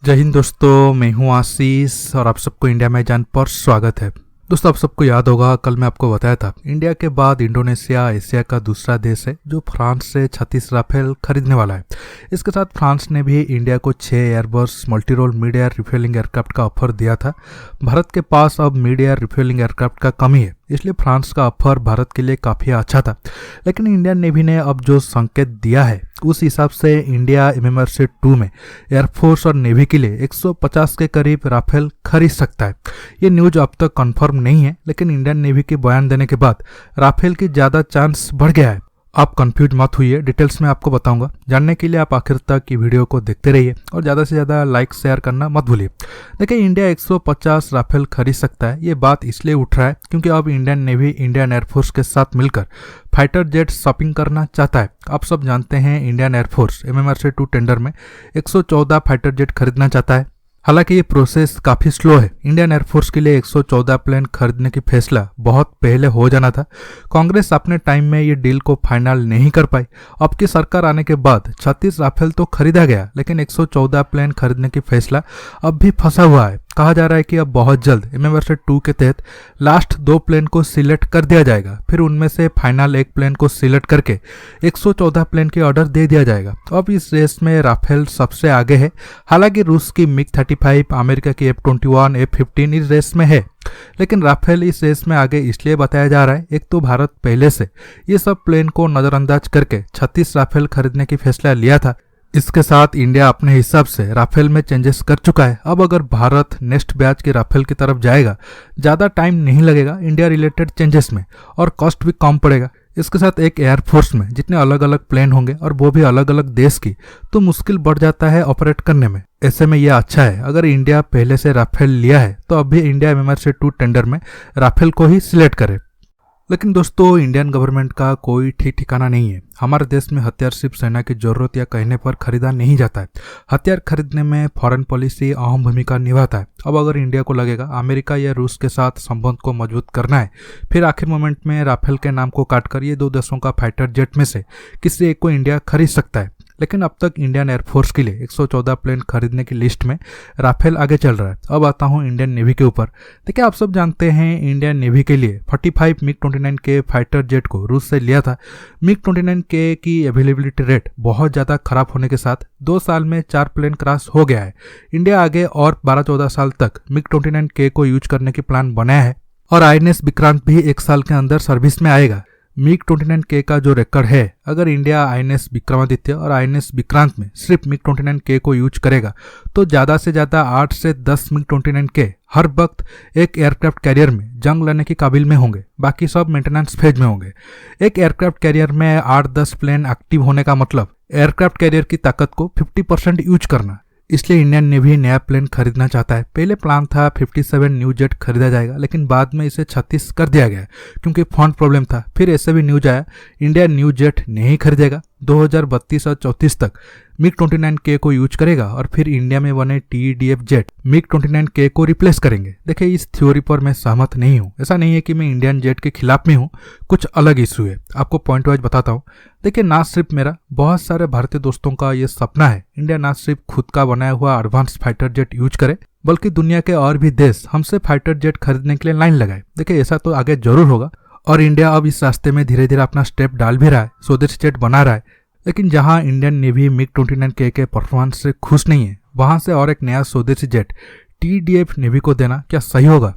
जय हिंद दोस्तों, मैं हूं आशीष और आप सबको इंडिया में जान पर स्वागत है। दोस्तों, आप सबको याद होगा कल मैं आपको बताया था इंडिया के बाद इंडोनेशिया एशिया का दूसरा देश है जो फ्रांस से 36 राफेल खरीदने वाला है। इसके साथ फ्रांस ने भी इंडिया को 6 Airbus multi role mid air refuelling aircraft का ऑफर दिया था। भारत के पास अब मिड एयर रिफ्यूलिंग एयरक्राफ्ट का कमी है, इसलिए फ्रांस का ऑफर भारत के लिए काफ़ी अच्छा था। लेकिन इंडियन नेवी ने अब जो संकेत दिया है उस हिसाब से इंडिया MMRC 2 में एयरफोर्स और नेवी के लिए 150 के करीब राफेल खरीद सकता है। ये न्यूज अब तक कंफर्म नहीं है, लेकिन इंडियन नेवी के बयान देने के बाद राफेल की ज़्यादा चांस बढ़ गया है। आप कंफ्यूज मत हुइए, डिटेल्स में आपको बताऊंगा। जानने के लिए आप आखिर तक की वीडियो को देखते रहिए और ज़्यादा से ज़्यादा लाइक शेयर करना मत भूलिए। देखिए, इंडिया 150 राफेल खरीद सकता है। ये बात इसलिए उठ रहा है क्योंकि अब इंडियन नेवी इंडियन एयरफोर्स के साथ मिलकर फाइटर जेट शॉपिंग करना चाहता है। आप सब जानते हैं इंडियन एयरफोर्स MMRC 2 टेंडर में 114 फाइटर जेट खरीदना चाहता है। हालांकि ये प्रोसेस काफ़ी स्लो है। इंडियन एयरफोर्स के लिए 114 प्लेन खरीदने की फैसला बहुत पहले हो जाना था। कांग्रेस अपने टाइम में ये डील को फाइनल नहीं कर पाई। अब की सरकार आने के बाद 36 राफेल तो खरीदा गया, लेकिन 114 प्लेन खरीदने की फैसला अब भी फंसा हुआ है। कहा जा रहा है कि अब बहुत जल्द MMRC 2 के तहत लास्ट 2 प्लेन को सिलेक्ट कर दिया जाएगा, फिर उनमें से फाइनल 1 प्लेन को सिलेक्ट करके 114 प्लेन के ऑर्डर दे दिया जाएगा। तो अब इस रेस में राफेल सबसे आगे है। हालांकि रूस की MiG-35, अमेरिका की F-21, F-15 इस रेस में है, लेकिन राफेल इस रेस में आगे इसलिए बताया जा रहा है, एक तो भारत पहले से ये सब प्लेन को नज़रअंदाज करके 36 राफेल खरीदने की फैसला लिया था। इसके साथ इंडिया अपने हिसाब से राफेल में चेंजेस कर चुका है। अब अगर भारत नेक्स्ट बैच के राफेल की तरफ जाएगा, ज़्यादा टाइम नहीं लगेगा इंडिया रिलेटेड चेंजेस में और कॉस्ट भी कम पड़ेगा। इसके साथ एक एयरफोर्स में जितने अलग अलग प्लेन होंगे और वो भी अलग अलग देश की, तो मुश्किल बढ़ जाता है ऑपरेट करने में। ऐसे में यह अच्छा है अगर इंडिया पहले से राफेल लिया है तो अब भी इंडिया MMRC 2 टेंडर में राफेल को ही सिलेक्ट करे। लेकिन दोस्तों, इंडियन गवर्नमेंट का कोई ठीक ठिकाना नहीं है। हमारे देश में हथियार सिर्फ सेना की जरूरत या कहने पर खरीदा नहीं जाता है। हथियार खरीदने में फॉरेन पॉलिसी अहम भूमिका निभाता है। अब अगर इंडिया को लगेगा अमेरिका या रूस के साथ संबंध को मजबूत करना है, फिर आखिर मोमेंट में राफेल के नाम को काटकर ये 2 देशों का फाइटर जेट में से किसी एक को इंडिया खरीद सकता है। लेकिन अब तक इंडियन एयरफोर्स के लिए 114 प्लेन खरीदने की लिस्ट में राफेल आगे चल रहा है। अब आता हूं इंडियन नेवी के ऊपर। देखिए, आप सब जानते हैं इंडियन नेवी के लिए 45 MiG-29 के फाइटर जेट को रूस से लिया था। MiG-29 के की अवेलेबिलिटी रेट बहुत ज़्यादा खराब होने के साथ 2 साल में 4 प्लेन क्रैश हो गया है। इंडिया आगे और 12-14 साल तक MiG-29 के को यूज करने की प्लान बनाया है और INS विक्रांत भी 1 साल के अंदर सर्विस में आएगा। MiG-29 के का जो रिकॉर्ड है, अगर इंडिया INS विक्रमादित्य और INS विक्रांत में सिर्फ MiG-29 के को यूज करेगा तो ज़्यादा से ज़्यादा 8 से 10 MiG-29 के हर वक्त एक एयरक्राफ्ट कैरियर में जंग लड़ने की काबिल में होंगे, बाकी सब मेंटेनेंस फेज में होंगे। एक एयरक्राफ्ट कैरियर में 8-10 प्लेन एक्टिव होने का मतलब एयरक्राफ्ट कैरियर की ताकत को 50% यूज करना। इसलिए इंडियन नेवी नया प्लेन खरीदना चाहता है। पहले प्लान था 57 न्यू जेट खरीदा जाएगा, लेकिन बाद में इसे 36 कर दिया गया क्योंकि फंड प्रॉब्लम था। फिर ऐसे भी न्यूज आया इंडिया न्यू जेट नहीं खरीदेगा, 2032 और 34 तक MiG-29 के को यूज करेगा और फिर इंडिया में बने TDF जेट MiG-29 के को रिप्लेस करेंगे। देखिए, इस थ्योरी पर मैं सहमत नहीं हूँ। ऐसा नहीं है कि मैं इंडियन जेट के खिलाफ में हूँ, कुछ अलग इशू है। आपको पॉइंट वाइज बताता हूँ। देखिए, ना सिर्फ मेरा, बहुत सारे भारतीय दोस्तों का ये सपना है इंडिया ना सिर्फ खुद का बनाया हुआ एडवांस फाइटर जेट यूज करे, बल्कि दुनिया के और भी देश हमसे फाइटर जेट खरीदने के लिए लाइन लगाए। देखिए, ऐसा तो आगे जरूर होगा और इंडिया अब इस रास्ते में धीरे धीरे अपना स्टेप डाल भी रहा है, स्वदेशी जेट बना रहा है। लेकिन जहां इंडियन नेवी MiG-29 के परफॉर्मेंस से खुश नहीं है, वहां से और एक नया स्वदेशी जेट TDF नेवी को देना क्या सही होगा?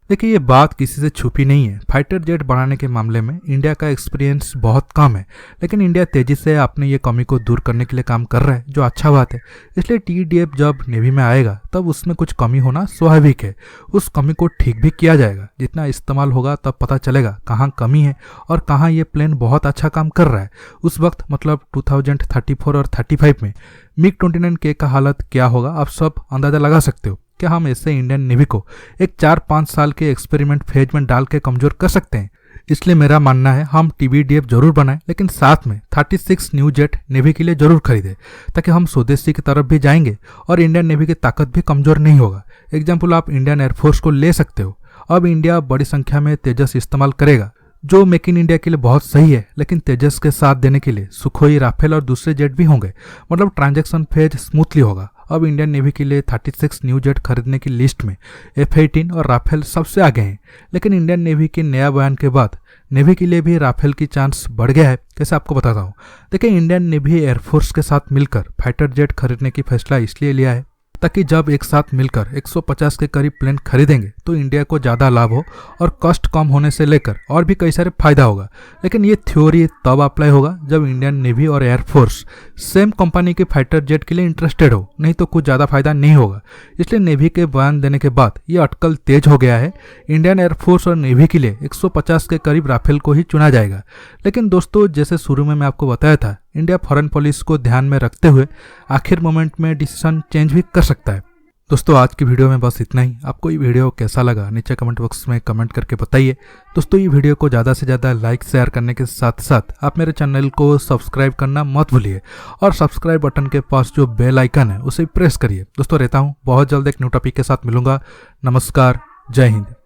देखिए, ये बात किसी से छुपी नहीं है। फाइटर जेट बनाने के मामले में इंडिया का एक्सपीरियंस बहुत कम है, लेकिन इंडिया तेजी से अपने ये कमी को दूर करने के लिए काम कर रहा है, जो अच्छा बात है। इसलिए TDF जब नेवी में आएगा तब उसमें कुछ कमी होना स्वाभाविक है। उस कमी को ठीक भी किया जाएगा। जितना इस्तेमाल होगा तब पता चलेगा कहाँ कमी है और कहाँ ये प्लेन बहुत अच्छा काम कर रहा है। उस वक्त मतलब 2034 और 35 में MiG-29 के का हालत क्या होगा, आप सब अंदाजा लगा सकते हो। क्या हम ऐसे इंडियन नेवी को एक 4-5 साल के एक्सपेरिमेंट फेज में डाल के कमजोर कर सकते हैं? इसलिए मेरा मानना है हम TBDF जरूर बनाएं, लेकिन साथ में 36 न्यू जेट नेवी के लिए जरूर खरीदें, ताकि हम स्वदेशी की तरफ भी जाएंगे और इंडियन नेवी की ताकत भी कमजोर नहीं होगा। एग्जाम्पल आप इंडियन एयरफोर्स को ले सकते हो। अब इंडिया बड़ी संख्या में तेजस इस्तेमाल करेगा, जो मेक इन इंडिया के लिए बहुत सही है, लेकिन तेजस के साथ देने के लिए सुखोई, राफेल और दूसरे जेट भी होंगे। मतलब ट्रांजैक्शन फेज स्मूथली होगा अब इंडियन नेवी के लिए 36 न्यू जेट खरीदने की लिस्ट में F-18 और राफेल सबसे आगे हैं। लेकिन इंडियन नेवी के नया बयान के बाद नेवी के लिए भी राफेल की चांस बढ़ गया है। कैसे आपको बताता हूँ। देखिए, इंडियन नेवी एयरफोर्स के साथ मिलकर फाइटर जेट खरीदने की फैसला इसलिए लिया है ताकि जब एक साथ मिलकर 150 के करीब प्लेन खरीदेंगे तो इंडिया को ज़्यादा लाभ हो और कॉस्ट कम होने से लेकर और भी कई सारे फायदा होगा। लेकिन ये थ्योरी तब अप्लाई होगा जब इंडियन नेवी और एयरफोर्स सेम कंपनी के फाइटर जेट के लिए इंटरेस्टेड हो, नहीं तो कुछ ज़्यादा फायदा नहीं होगा। इसलिए नेवी के बयान देने के बाद ये अटकल तेज हो गया है। इंडियन एयरफोर्स और नेवी के लिए 150 के करीब राफेल को ही चुना जाएगा। लेकिन दोस्तों, जैसे शुरू में मैं आपको बताया था, इंडिया फॉरेन पॉलिसी को ध्यान में रखते हुए आखिर मोमेंट में डिसीजन चेंज भी कर सकता है। दोस्तों, आज की वीडियो में बस इतना ही। आपको ये वीडियो कैसा लगा नीचे कमेंट बॉक्स में कमेंट करके बताइए। दोस्तों, ये वीडियो को ज़्यादा से ज़्यादा लाइक शेयर करने के साथ साथ आप मेरे चैनल को सब्सक्राइब करना मत भूलिए और सब्सक्राइब बटन के पास जो बेल आइकन है उसे प्रेस करिए। दोस्तों, रहता हूँ बहुत जल्द एक न्यू टॉपिक के साथ मिलूंगा। नमस्कार, जय हिंद।